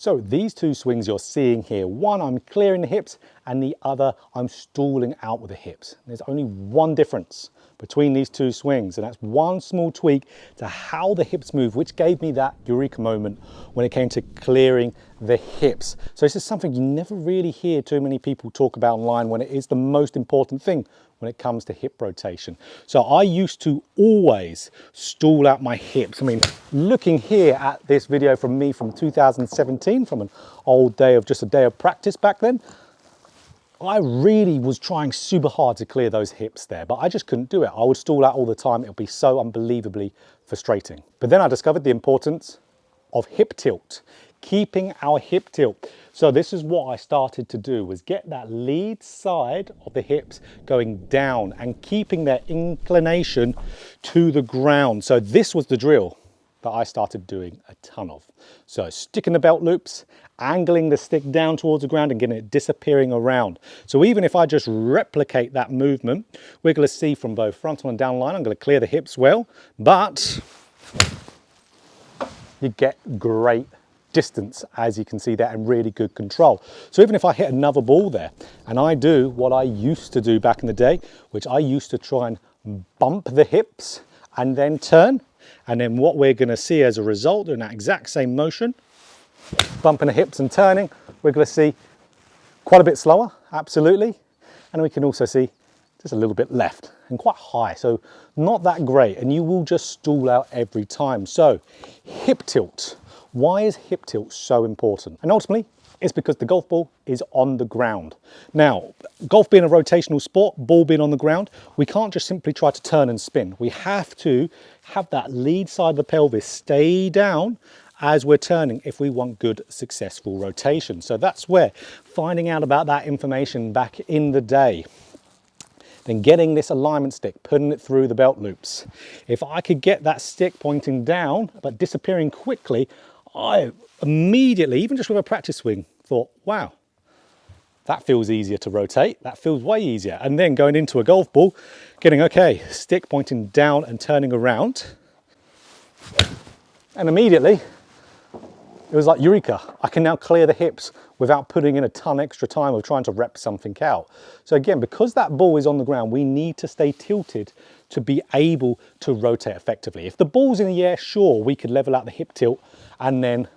So these two swings you're seeing here, one I'm clearing the hips and the other I'm stalling out with the hips. There's only one difference between these two swings, and that's one small tweak to how the hips move, which gave me that eureka moment when it came to clearing the hips. So this is something you never really hear too many people talk about online, when it is the most important thing when it comes to hip rotation. So I used to always stall out my hips. I mean, looking here at this video from me from 2017, from an old day of just a day of practice back then, I really was trying super hard to clear those hips there, but I just couldn't do it. I would stall out all the time. It would be so unbelievably frustrating. But then I discovered the importance of hip tilt, keeping our hip tilt. So this is what I started to do, was get that lead side of the hips going down and keeping their inclination to the ground. So this was the drill that I started doing a ton of. So sticking the belt loops, angling the stick down towards the ground and getting it disappearing around. So even if I just replicate that movement, we're going to see from both frontal and down line, I'm going to clear the hips well, but you get great distance, as you can see there, and really good control. So even if I hit another ball there and I do what I used to do back in the day, which I used to try and bump the hips and then turn, and then what we're going to see as a result in that exact same motion, bumping the hips and turning, we're going to see quite a bit slower, absolutely, and we can also see just a little bit left and quite high, so not that great, and you will just stall out every time. So hip tilt. Why is hip tilt so important? And ultimately, it's because the golf ball is on the ground. Now, golf being a rotational sport, ball being on the ground, we can't just simply try to turn and spin. We have to have that lead side of the pelvis stay down as we're turning if we want good, successful rotation. So that's where finding out about that information back in the day, then getting this alignment stick, putting it through the belt loops. If I could get that stick pointing down, but disappearing quickly, I immediately, even just with a practice swing, thought, wow, that feels easier to rotate. That feels way easier. And then going into a golf ball, getting, okay, stick pointing down and turning around. And immediately, it was like eureka. I can now clear the hips without putting in a ton extra time of trying to rep something out. So again, because that ball is on the ground, we need to stay tilted to be able to rotate effectively. If the ball's in the air, sure, we could level out the hip tilt and then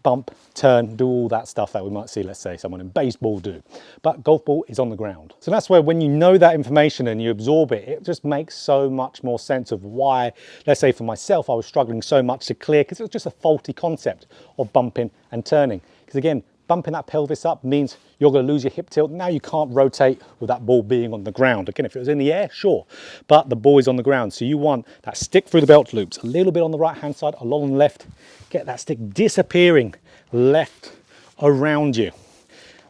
bump, turn, do all that stuff that we might see, let's say, someone in baseball do. But golf ball is on the ground. So that's where when you know that information and you absorb it, it just makes so much more sense of why, let's say for myself, I was struggling so much to clear, because it was just a faulty concept of bumping and turning. Because again, bumping that pelvis up means you're going to lose your hip tilt. Now you can't rotate with that ball being on the ground. Again, if it was in the air, sure, but the ball is on the ground. So you want that stick through the belt loops, a little bit on the right hand side, a lot on the left. Get that stick disappearing left around you.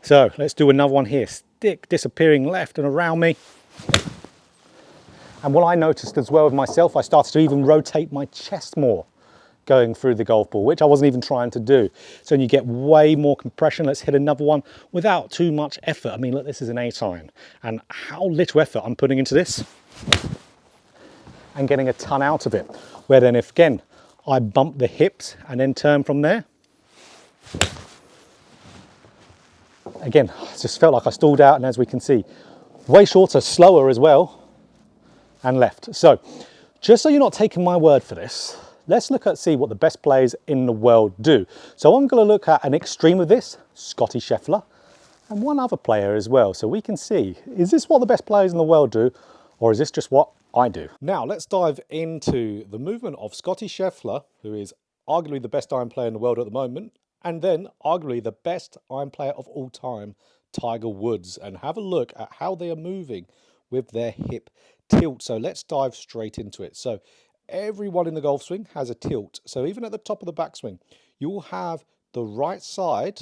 So let's do another one here. Stick disappearing left and around me. And what I noticed as well with myself, I started to even rotate my chest more going through the golf ball, which I wasn't even trying to do. So you get way more compression. Let's hit another one without too much effort. I mean, look, this is an 8-iron, and how little effort I'm putting into this and getting a ton out of it. Where then if, again, I bump the hips and then turn from there, again, I just felt like I stalled out, and as we can see, way shorter, slower as well, and left. So just so you're not taking my word for this, let's look at see what the best players in the world do. So I'm going to look at an extreme of this, Scotty Scheffler, and one other player as well. So we can see, is this what the best players in the world do, or is this just what I do? Now let's dive into the movement of Scotty Scheffler, who is arguably the best iron player in the world at the moment, and then arguably the best iron player of all time, Tiger Woods, and have a look at how they are moving with their hip tilt. So let's dive straight into it. So everyone in the golf swing has a tilt. So even at the top of the backswing, you will have the right side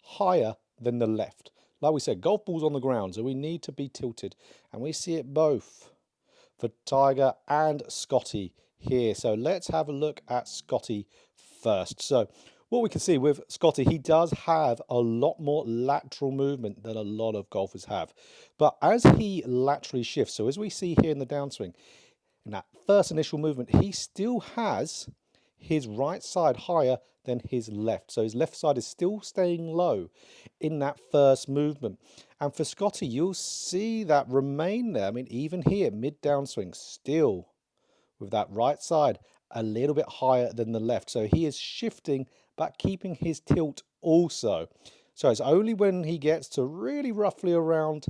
higher than the left. Like we said, golf ball's on the ground, so we need to be tilted. And we see it both for Tiger and Scotty here. So let's have a look at Scotty first. So what we can see with Scotty, he does have a lot more lateral movement than a lot of golfers have. But as he laterally shifts, so as we see here in the downswing, in that first initial movement, he still has his right side higher than his left. So his left side is still staying low in that first movement. And for Scotty, you'll see that remain there. I mean, even here, mid downswing, still with that right side a little bit higher than the left. So he is shifting, but keeping his tilt also. So it's only when he gets to really roughly around,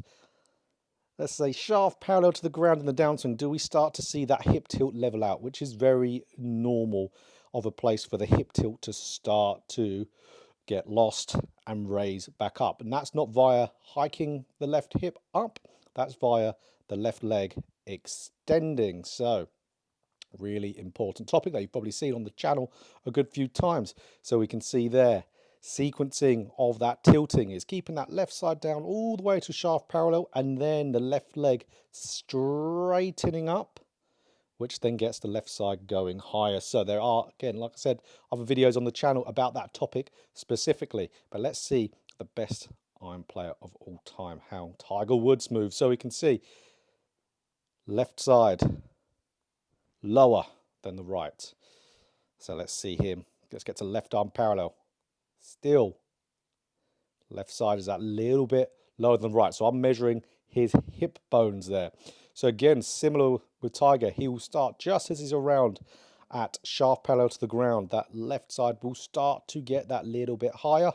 let's say, shaft parallel to the ground in the downswing, do we start to see that hip tilt level out, which is very normal of a place for the hip tilt to start to get lost and raise back up. And that's not via hiking the left hip up, that's via the left leg extending. So really important topic that you've probably seen on the channel a good few times. So we can see there, sequencing of that tilting is keeping that left side down all the way to shaft parallel, and then the left leg straightening up, which then gets the left side going higher. So there are, again, like I said, other videos on the channel about that topic specifically. But let's see the best iron player of all time, how Tiger Woods moves. So we can see left side lower than the right. So let's see him. Let's get to left arm parallel. Still, left side is that little bit lower than right. So I'm measuring his hip bones there. So again, similar with Tiger, he will start just as he's around at shaft parallel to the ground. That left side will start to get that little bit higher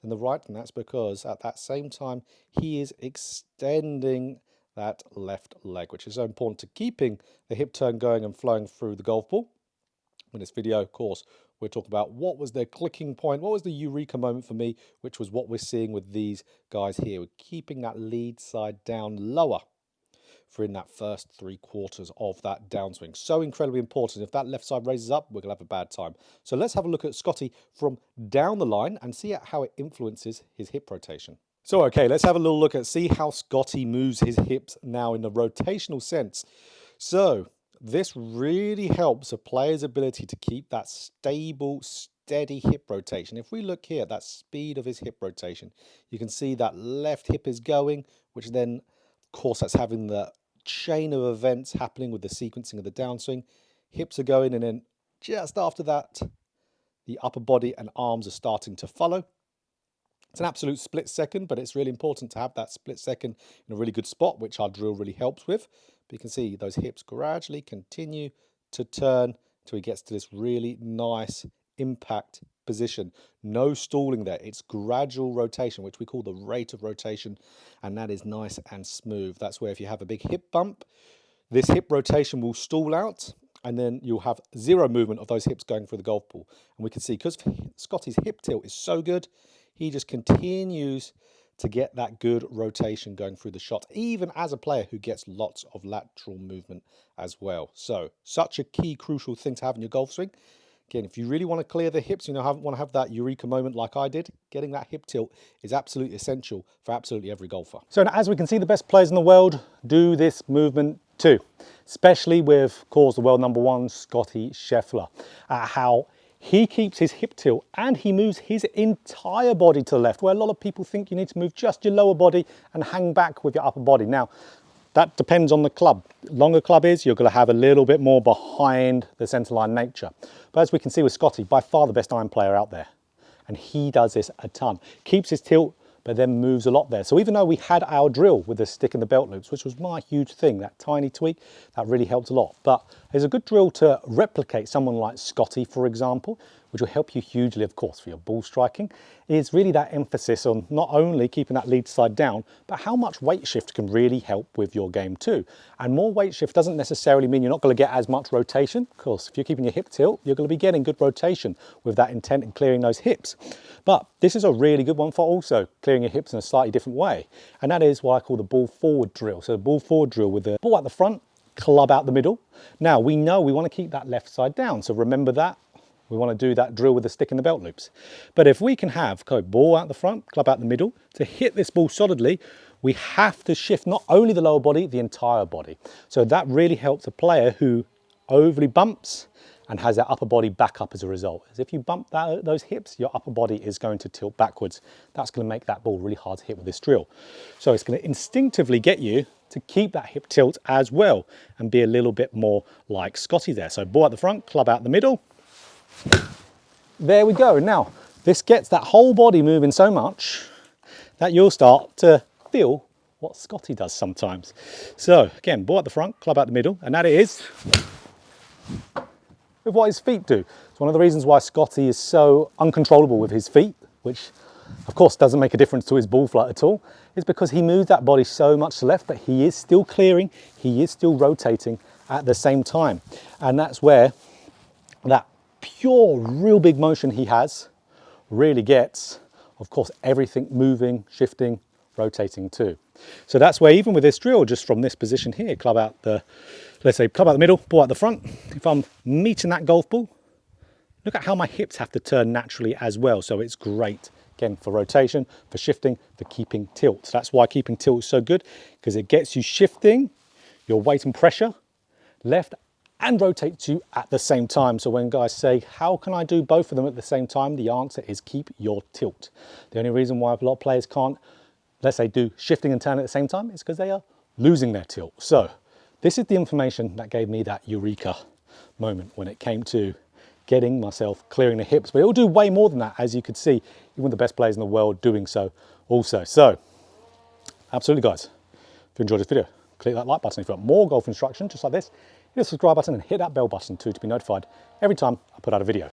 than the right, and that's because at that same time he is extending that left leg, which is so important to keeping the hip turn going and flowing through the golf ball. In this video, of course, we're talking about what was their clicking point, what was the eureka moment for me, which was what we're seeing with these guys here. We're keeping that lead side down lower for in that first 3/4 of that downswing. So incredibly important. If that left side raises up, we're going to have a bad time. So let's have a look at Scotty from down the line and see how it influences his hip rotation. So, okay, let's have a little look at, see how Scotty moves his hips now in the rotational sense. So this really helps a player's ability to keep that stable, steady hip rotation. If we look here at that speed of his hip rotation, you can see that left hip is going, which then, of course, that's having the chain of events happening with the sequencing of the downswing. Hips are going, and then just after that, the upper body and arms are starting to follow. It's an absolute split second, but it's really important to have that split second in a really good spot, which our drill really helps with. But you can see those hips gradually continue to turn until he gets to this really nice impact position. No stalling there. It's gradual rotation, which we call the rate of rotation, and that is nice and smooth. That's where if you have a big hip bump, this hip rotation will stall out, and then you'll have zero movement of those hips going through the golf ball. And we can see, because Scotty's hip tilt is so good, he just continues to get that good rotation going through the shot, even as a player who gets lots of lateral movement as well. So such a key, crucial thing to have in your golf swing. Again, if you really want to clear the hips, want to have that eureka moment like I did, getting that hip tilt is absolutely essential for absolutely every golfer. So as we can see, the best players in the world do this movement too, especially with, of course, the world #1, Scotty Scheffler, how he keeps his hip tilt and he moves his entire body to the left, where a lot of people think you need to move just your lower body and hang back with your upper body. Now, that depends on the club. Longer club is, you're going to have a little bit more behind the centerline nature. But as we can see with Scotty, by far the best iron player out there. And he does this a ton. Keeps his tilt, but then moves a lot there. So even though we had our drill with the stick and the belt loops, which was my huge thing, that tiny tweak, that really helped a lot. But there's a good drill to replicate someone like Scotty, for example, which will help you hugely, of course, for your ball striking, is really that emphasis on not only keeping that lead side down, but how much weight shift can really help with your game too. And more weight shift doesn't necessarily mean you're not going to get as much rotation. Of course, if you're keeping your hip tilt, you're going to be getting good rotation with that intent and clearing those hips. But this is a really good one for also clearing your hips in a slightly different way. And that is what I call the ball forward drill. So the ball forward drill with the ball at the front, club out the middle. Now we know we want to keep that left side down. So remember that. We want to do that drill with the stick and the belt loops. But if we can have ball out the front, club out the middle, to hit this ball solidly, we have to shift not only the lower body, the entire body. So that really helps a player who overly bumps and has their upper body back up as a result. As if you bump those hips, your upper body is going to tilt backwards. That's going to make that ball really hard to hit with this drill. So it's going to instinctively get you to keep that hip tilt as well and be a little bit more like Scotty there. So ball out the front, club out the middle. there we go. Now, this gets that whole body moving so much that you'll start to feel what Scotty does sometimes. So again, ball at the front, club out the middle, and that it is with what his feet do. It's one of the reasons why Scotty is so uncontrollable with his feet, which of course doesn't make a difference to his ball flight at all, is because he moves that body so much to the left, but he is still clearing, he is still rotating at the same time. And that's where that pure, real big motion he has really gets, of course, everything moving, shifting, rotating too. So that's where even with this drill, just from this position here, club out the, let's say club out the middle, ball out the front, if I'm meeting that golf ball, look at how my hips have to turn naturally as well. So it's great, again, for rotation, for shifting, for keeping tilt. So that's why keeping tilt is so good, because it gets you shifting your weight and pressure left and rotates you at the same time. So when guys say, how can I do both of them at the same time? The answer is keep your tilt. The only reason why a lot of players can't, let's say, do shifting and turn at the same time is because they are losing their tilt. So this is the information that gave me that eureka moment when it came to getting myself clearing the hips. But it will do way more than that, as you could see, even the best players in the world doing so also. So absolutely, guys, if you enjoyed this video, click that like button. If you want more golf instruction just like this, hit the subscribe button and hit that bell button too to be notified every time I put out a video.